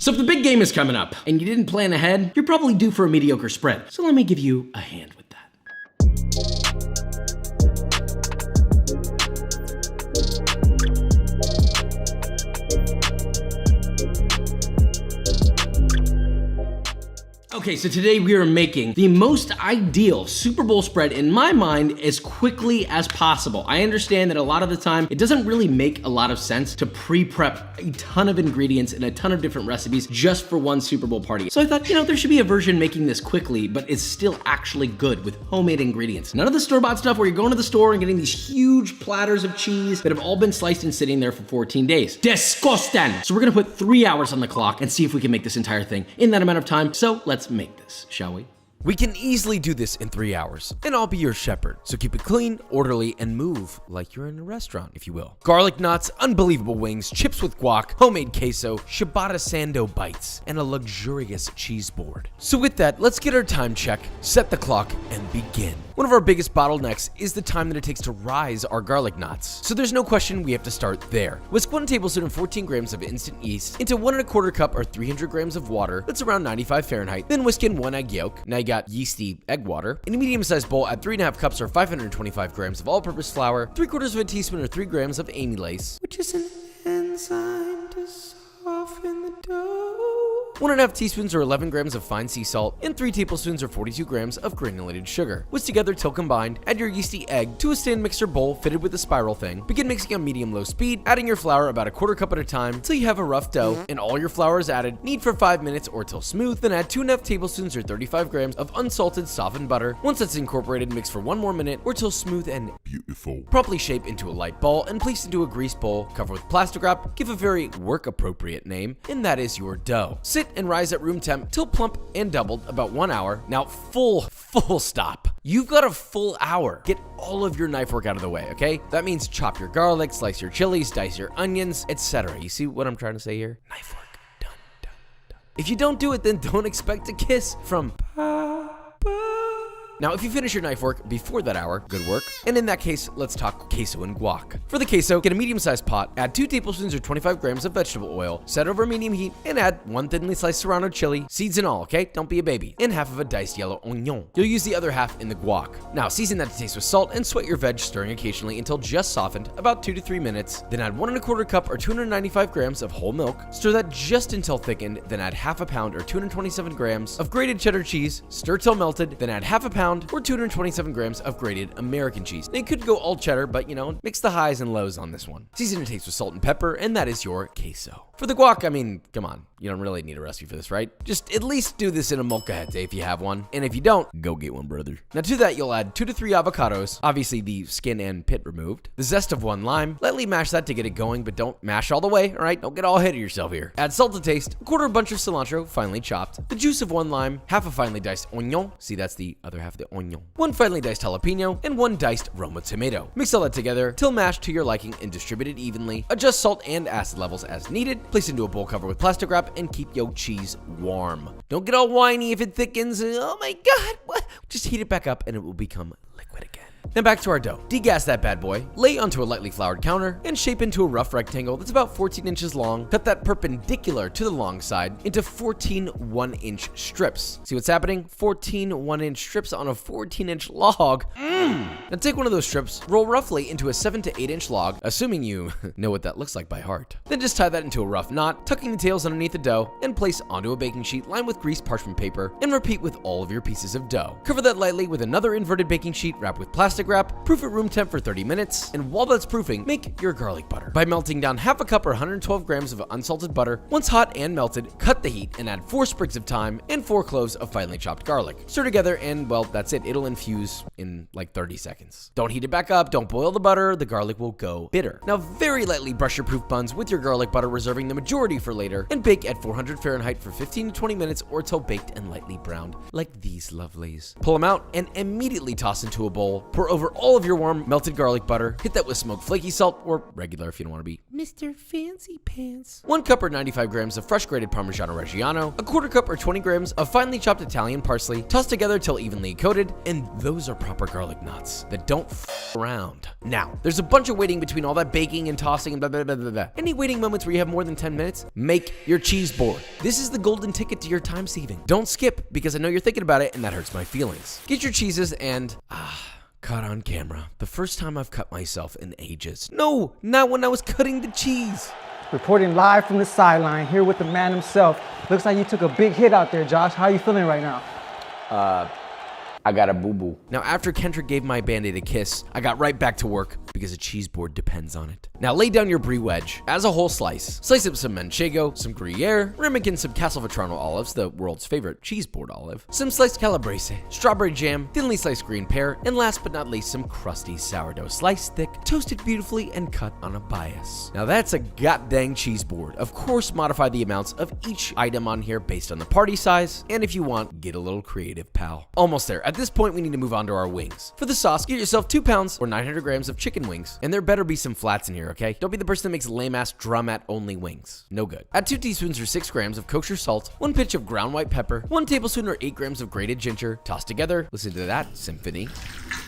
So if the big game is coming up and you didn't plan ahead, you're probably due for a mediocre spread. So let me give you a hand with that. Okay, so today we are making the most ideal Super Bowl spread in my mind as quickly as possible. I understand that a lot of the time it doesn't really make a lot of sense to pre-prep a ton of ingredients and a ton of different recipes just for one Super Bowl party. So I thought, there should be a version making this quickly, but it's still actually good with homemade ingredients. None of the store-bought stuff where you're going to the store and getting these huge platters of cheese that have all been sliced and sitting there for 14 days. Disgusting! So we're gonna put 3 hours on the clock and see if we can make this entire thing in that amount of time. So let's make this, shall we? We can easily do this in 3 hours, and I'll be your shepherd. So keep it clean, orderly, and move like you're in a restaurant, if you will. Garlic knots, unbelievable wings, chips with guac, homemade queso, ciabatta sando bites, and a luxurious cheese board. So with that, let's get our time check, set the clock, and begin. One of our biggest bottlenecks is the time that it takes to rise our garlic knots. So there's no question we have to start there. Whisk 1 tablespoon and 14 grams of instant yeast into 1 1/4 cup or 300 grams of water that's around 95 Fahrenheit. Then whisk in 1 egg yolk. Now you got yeasty egg water. In a medium-sized bowl, add 3.5 cups or 525 grams of all-purpose flour, 3/4 of a teaspoon or 3 grams of amylase, which is an enzyme to soften the dough. 1.5 teaspoons or 11 grams of fine sea salt, and 3 tablespoons or 42 grams of granulated sugar. Whisk together till combined. Add your yeasty egg to a stand mixer bowl fitted with a spiral thing. Begin mixing on medium-low speed, adding your flour about 1/4 cup at a time till you have a rough dough, and all your flour is added. Knead for 5 minutes or till smooth, then add 2.5 tablespoons or 35 grams of unsalted softened butter. Once that's incorporated, mix for 1 more minute or till smooth and beautiful. Promptly shape into a light ball and place into a greased bowl. Cover with plastic wrap. Give a very work-appropriate name, and that is your dough. Sit and rise at room temp till plump and doubled, about 1 hour. Now full stop. You've got a full hour. Get all of your knife work out of the way, okay? That means chop your garlic, slice your chilies, dice your onions, etc. You see what I'm trying to say here? Knife work. Done, done, done. If you don't do it, then don't expect a kiss from Papa. Now, if you finish your knife work before that hour, good work. And in that case, let's talk queso and guac. For the queso, get a medium-sized pot, add 2 tablespoons or 25 grams of vegetable oil, set over medium heat, and add 1 thinly sliced serrano chili, seeds and all, okay? Don't be a baby. And half of a diced yellow onion. You'll use the other half in the guac. Now, season that to taste with salt and sweat your veg, stirring occasionally until just softened, about 2 to 3 minutes. Then add 1 1/4 cup or 295 grams of whole milk. Stir that just until thickened, then add half a pound or 227 grams of grated cheddar cheese. Stir till melted, then add half a pound or 227 grams of grated American cheese. Now, you could go all cheddar, but mix the highs and lows on this one. Season to taste with salt and pepper, and that is your queso. For the guac, I mean, come on, you don't really need a recipe for this, right? Just at least do this in a molcajete if you have one, and if you don't, go get one, brother. Now to that, you'll add 2 to 3 avocados, obviously the skin and pit removed, the zest of 1 lime, lightly mash that to get it going, but don't mash all the way, all right? Don't get all ahead of yourself here. Add salt to taste, 1/4 bunch of cilantro, finely chopped, the juice of 1 lime, half a finely diced onion, see that's the other half of the onion, 1 finely diced jalapeno, and 1 diced Roma tomato. Mix all that together till mashed to your liking and distribute it evenly. Adjust salt and acid levels as needed. Place into a bowl cover with plastic wrap and keep your cheese warm. Don't get all whiny if it thickens. Oh my God, what? Just heat it back up and it will become liquid again. Now back to our dough. Degas that bad boy, lay onto a lightly floured counter, and shape into a rough rectangle that's about 14 inches long. Cut that perpendicular to the long side into 14 1-inch strips. See what's happening? 14 1-inch strips on a 14-inch log. Now take one of those strips, roll roughly into a 7 to 8-inch log, assuming you know what that looks like by heart. Then just tie that into a rough knot, tucking the tails underneath the dough, and place onto a baking sheet lined with greased parchment paper, and repeat with all of your pieces of dough. Cover that lightly with another inverted baking sheet wrapped with plastic wrap, proof at room temp for 30 minutes, and while that's proofing, make your garlic butter. By melting down half a cup or 112 grams of unsalted butter, once hot and melted, cut the heat and add 4 sprigs of thyme and 4 cloves of finely chopped garlic. Stir together and, well, that's it. It'll infuse in like 30 seconds. Don't heat it back up, don't boil the butter, the garlic will go bitter. Now very lightly brush your proof buns with your garlic butter, reserving the majority for later, and bake at 400 Fahrenheit for 15 to 20 minutes or till baked and lightly browned, like these lovelies. Pull them out and immediately toss into a bowl. Pour Pour over all of your warm melted garlic butter. Hit that with smoked flaky salt, or regular if you don't want to be Mr. Fancy Pants. 1 cup or 95 grams of fresh grated Parmigiano Reggiano. A quarter cup or 20 grams of finely chopped Italian parsley. Toss together till evenly coated. And those are proper garlic knots that don't f around. Now, there's a bunch of waiting between all that baking and tossing and blah, blah, blah, blah, blah. Any waiting moments where you have more than 10 minutes? Make your cheese board. This is the golden ticket to your time saving. Don't skip, because I know you're thinking about it and that hurts my feelings. Get your cheeses and... caught on camera. The first time I've cut myself in ages. No, not when I was cutting the cheese. Reporting live from the sideline, here with the man himself. Looks like you took a big hit out there, Josh. How are you feeling right now? I got a boo-boo. Now, after Kendrick gave my Band-Aid a kiss, I got right back to work because a cheese board depends on it. Now, lay down your brie wedge as a whole slice. Slice up some manchego, some gruyere, ramekin, some Castelvetrano olives, the world's favorite cheese board olive, some sliced calabrese, strawberry jam, thinly sliced green pear, and last but not least, some crusty sourdough. Sliced thick, toasted beautifully, and cut on a bias. Now, that's a goddamn cheese board. Of course, modify the amounts of each item on here based on the party size, and if you want, get a little creative, pal. Almost there. At this point, we need to move on to our wings. For the sauce, get yourself 2 pounds or 900 grams of chicken wings, and there better be some flats in here, okay? Don't be the person that makes lame-ass drumette-only wings. No good. Add 2 teaspoons or 6 grams of kosher salt, 1 pinch of ground white pepper, 1 tablespoon or 8 grams of grated ginger. Toss together. Listen to that symphony.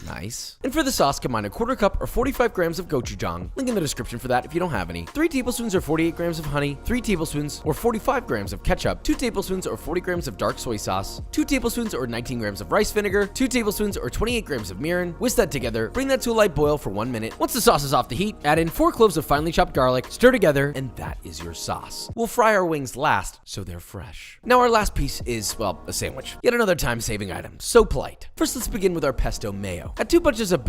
Nice. And for the sauce, combine a quarter cup or 45 grams of gochujang. Link in the description for that if you don't have any. 3 tablespoons or 48 grams of honey, 3 tablespoons or 45 grams of ketchup, 2 tablespoons or 40 grams of dark soy sauce, 2 tablespoons or 19 grams of rice vinegar, 2 tablespoons or 28 grams of mirin. Whisk that together. Bring that to a light boil for 1 minute. Once the sauce is off the heat, add in 4 cloves of finely chopped garlic, stir together, and that is your sauce. We'll fry our wings last so they're fresh. Now our last piece is, well, a sandwich. Yet another time-saving item. So polite. First, let's begin with our pesto mayo. Add 2 bunches of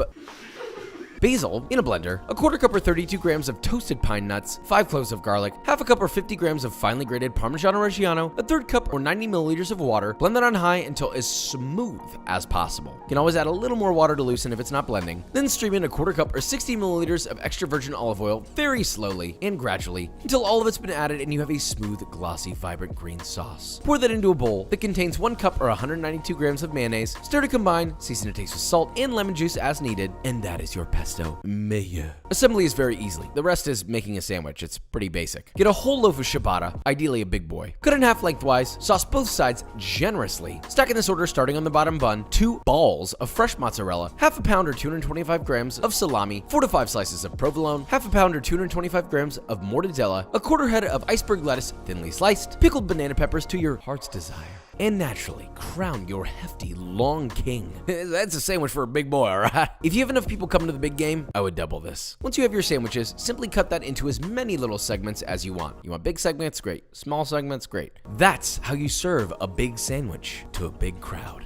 basil in a blender, a quarter cup or 32 grams of toasted pine nuts, 5 cloves of garlic, half a cup or 50 grams of finely grated Parmigiano Reggiano, a third cup or 90 milliliters of water. Blend that on high until as smooth as possible. You can always add a little more water to loosen if it's not blending. Then stream in a quarter cup or 60 milliliters of extra virgin olive oil very slowly and gradually until all of it's been added and you have a smooth, glossy, vibrant green sauce. Pour that into a bowl that contains 1 cup or 192 grams of mayonnaise. Stir to combine, season to taste with salt and lemon juice as needed, and that is your pesto mayo. Assembly is very easy. The rest is making a sandwich. It's pretty basic. Get a whole loaf of ciabatta, ideally a big boy. Cut in half lengthwise, sauce both sides generously. Stack in this order starting on the bottom bun, 2 balls of fresh mozzarella, half a pound or 225 grams of salami, 4 to 5 slices of provolone, half a pound or 225 grams of mortadella, a quarter head of iceberg lettuce thinly sliced, pickled banana peppers to your heart's desire. And naturally, crown your hefty long king. That's a sandwich for a big boy, alright? If you have enough people coming to the big game, I would double this. Once you have your sandwiches, simply cut that into as many little segments as you want. You want big segments? Great. Small segments? Great. That's how you serve a big sandwich to a big crowd.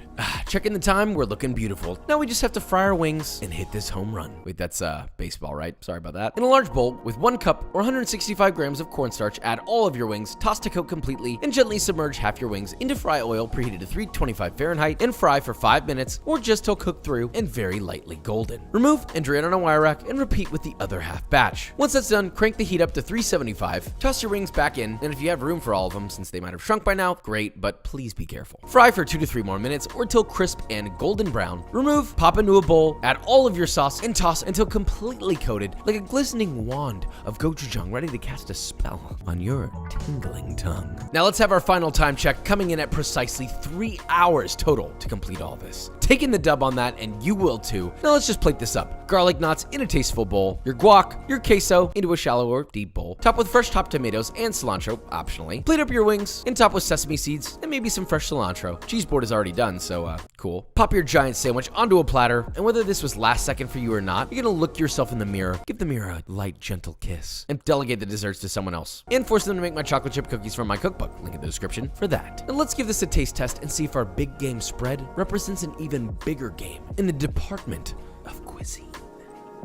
Checking the time, we're looking beautiful. Now we just have to fry our wings and hit this home run. Wait, that's baseball, right? Sorry about that. In a large bowl with 1 cup or 165 grams of cornstarch, add all of your wings, toss to coat completely, and gently submerge half your wings into fry oil preheated to 325 Fahrenheit and fry for 5 minutes or just till cooked through and very lightly golden. Remove and drain on a wire rack and repeat with the other half batch. Once that's done, crank the heat up to 375, toss your wings back in, and if you have room for all of them, since they might have shrunk by now, great, but please be careful. Fry for 2 to 3 more minutes or till crisp and golden brown. Remove, pop into a bowl, add all of your sauce, and toss until completely coated like a glistening wand of gochujang ready to cast a spell on your tingling tongue. Now let's have our final time check, coming in at precisely 3 hours total to complete all this. Taking the dub on that, and you will too. Now let's just plate this up. Garlic knots in a tasteful bowl, your guac, your queso into a shallow or deep bowl, top with fresh chopped tomatoes and cilantro, optionally. Plate up your wings, and top with sesame seeds and maybe some fresh cilantro. Cheese board is already done, so cool. Pop your giant sandwich onto a platter, and whether this was last second for you or not, you're gonna look yourself in the mirror, give the mirror a light, gentle kiss, and delegate the desserts to someone else. And force them to make my chocolate chip cookies from my cookbook. Link in the description for that. And let's give this a taste test and see if our big game spread represents an even bigger game in the department of cuisine.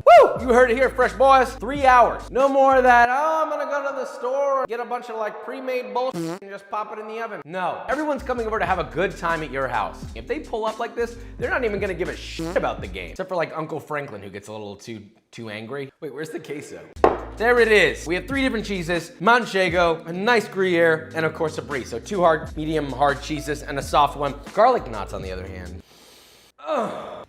Woo! You heard it here, fresh boys. 3 hours. No more of that, oh, I'm gonna go to the store and get a bunch of like pre-made bullshit and just pop it in the oven. No, everyone's coming over to have a good time at your house. If they pull up like this, they're not even gonna give a shit about the game. Except for like Uncle Franklin, who gets a little too angry. Wait, where's the queso? There it is. We have 3 different cheeses, manchego, a nice gruyere, and of course a brie. So 2 hard, medium hard cheeses and a soft one. Garlic knots on the other hand. Ugh.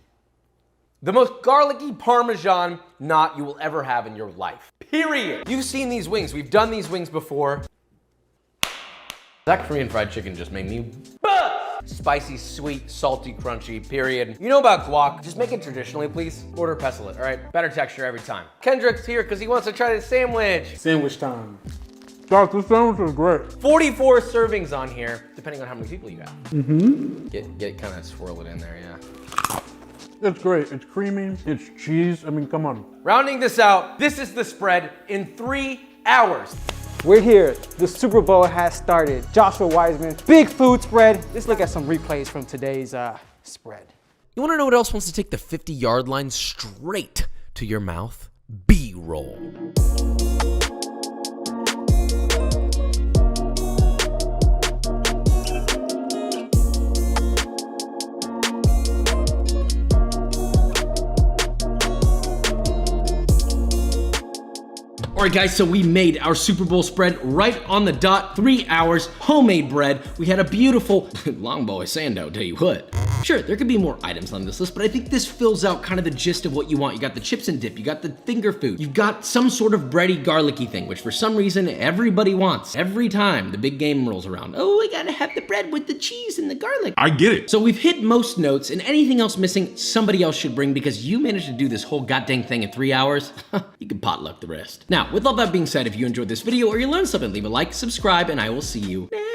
The most garlicky Parmesan knot you will ever have in your life. Period. You've seen these wings. We've done these wings before. That Korean fried chicken just made me buzz. Spicy, sweet, salty, crunchy, period. You know about guac, just make it traditionally, please. Order pestle it, all right? Better texture every time. Kendrick's here because he wants to try this sandwich. Sandwich time. Josh, this sandwich is great. 44 servings on here, depending on how many people you have. Mm-hmm. Get kind of swirl it in there, yeah. It's great. It's creamy. It's cheese. I mean, come on. Rounding this out, this is the spread in 3 hours. We're here. The Super Bowl has started. Joshua Weissman, big food spread. Let's look at some replays from today's spread. You want to know what else wants to take the 50-yard line straight to your mouth? B-roll. All right, guys, so we made our Super Bowl spread right on the dot, 3 hours, homemade bread. We had a beautiful, long boy sando, tell you what. Sure, there could be more items on this list, but I think this fills out kind of the gist of what you want. You got the chips and dip, you got the finger food, you've got some sort of bready, garlicky thing, which for some reason everybody wants. Every time the big game rolls around, oh, I gotta have the bread with the cheese and the garlic. I get it. So we've hit most notes, and anything else missing, somebody else should bring, because you managed to do this whole goddamn thing in 3 hours. You can potluck the rest. Now, with all that being said, if you enjoyed this video or you learned something, leave a like, subscribe, and I will see you next